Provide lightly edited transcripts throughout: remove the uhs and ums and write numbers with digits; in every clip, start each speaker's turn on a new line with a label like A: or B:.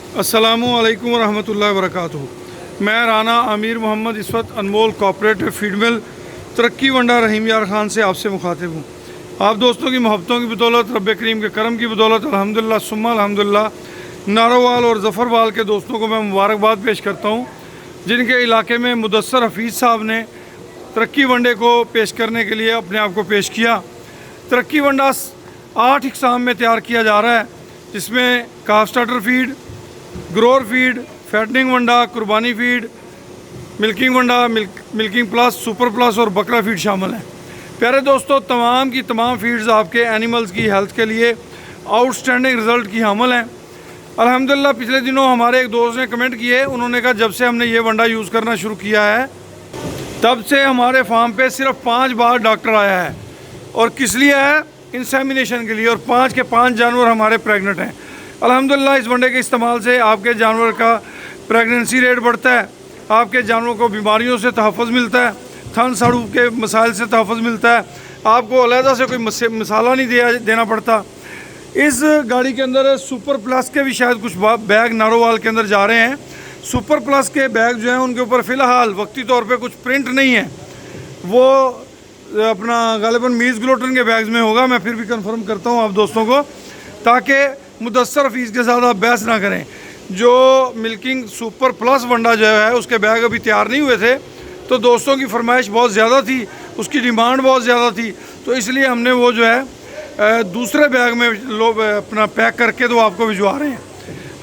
A: अस्सलामुअलैकुम रहमतुल्लाहि व बरकातुहू। मैं राना आमिर मोहम्मद इस वक्त अनमोल कोऑपरेटिव फीड मिल तरक्की वंडा रहीम यार ख़ान से आपसे मुखातिब हूँ। आप दोस्तों की मोहब्बतों की बदौलत, रब्बे करीम के करम की बदौलत अल्हम्दुलिल्लाह सुम्मा अल्हम्दुलिल्लाह नारोवाल और ज़फ़रवाल के दोस्तों को मैं मुबारकबाद पेश करता हूँ, जिनके इलाके में मुदस्सर हफीज़ साहब ने तरक्की वनडे को पेश करने के लिए अपने आप को पेश किया। तरक्की वंडा 8 इक़साम में तैयार किया जा रहा है, जिसमें calf starter feed, grower feed, fattening वंडा, कुर्बानी फीड, मिल्किंग वंडा, मिल्किंग प्लस, सुपर प्लस और बकरा फीड शामिल हैं। प्यारे दोस्तों, तमाम की तमाम फीड्स आपके एनिमल्स की हेल्थ के लिए आउटस्टैंडिंग रिज़ल्ट की हामिल हैं। अल्हम्दुलिल्लाह पिछले दिनों हमारे एक दोस्त ने कमेंट किए, उन्होंने कहा जब से हमने ये वंडा यूज़ करना शुरू किया है तब से हमारे फार्म पे सिर्फ 5 बार डॉक्टर आया है, और किस लिए है? इंसेमिनेशन के लिए, और 5 के 5 जानवर हमारे प्रेग्नेंट हैं। अल्हम्दुलिल्लाह इस वंडे के इस्तेमाल से आपके जानवर का प्रेगनेंसी रेट बढ़ता है, आपके जानवरों को बीमारियों से तहफ़्फ़ुज़ मिलता है, थन साड़ू के मसाइल से तहफ़्फ़ुज़ मिलता है, आपको अलहदा से कोई मसाला नहीं देना पड़ता। इस गाड़ी के अंदर सुपर प्लस के भी शायद कुछ बैग नारोवाल के अंदर जा रहे हैं। सुपर प्लस के बैग जो हैं उनके ऊपर फ़िलहाल वक्ती तौर पे कुछ प्रिंट नहीं है, वो अपना गालिबन मीज़ ग्लोटन के बैग्स में होगा। मैं फिर भी कंफर्म करता हूँ आप दोस्तों को, ताकि मुदस्सर फीस के साथ आप बहस ना करें। जो मिल्किंग सुपर प्लस वंडा जो है उसके बैग अभी तैयार नहीं हुए थे, तो दोस्तों की फरमाइश बहुत ज़्यादा थी, उसकी डिमांड बहुत ज़्यादा थी, तो इसलिए हमने वो जो है दूसरे बैग में लोग अपना पैक करके तो आपको भिजवा रहे हैं।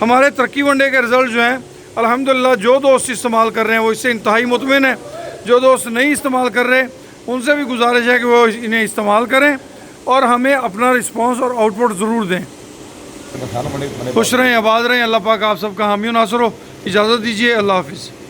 A: हमारे तरक्की वनडे के रिज़ल्ट जो हैं अल्हम्दुलिल्लाह जो दोस्त इस्तेमाल कर रहे हैं वो इससे इंतहाई मुतमिन है। जो दोस्त नहीं इस्तेमाल कर रहे उनसे भी गुजारिश है कि वो इन्हें इस्तेमाल करें और हमें अपना रिस्पांस और आउटपुट ज़रूर दें। खुश रहें, आबाद रहें, अल्लाह पाक आप सबका हामी नासर हो। इजाज़त दीजिए, अल्लाह हाफिज़।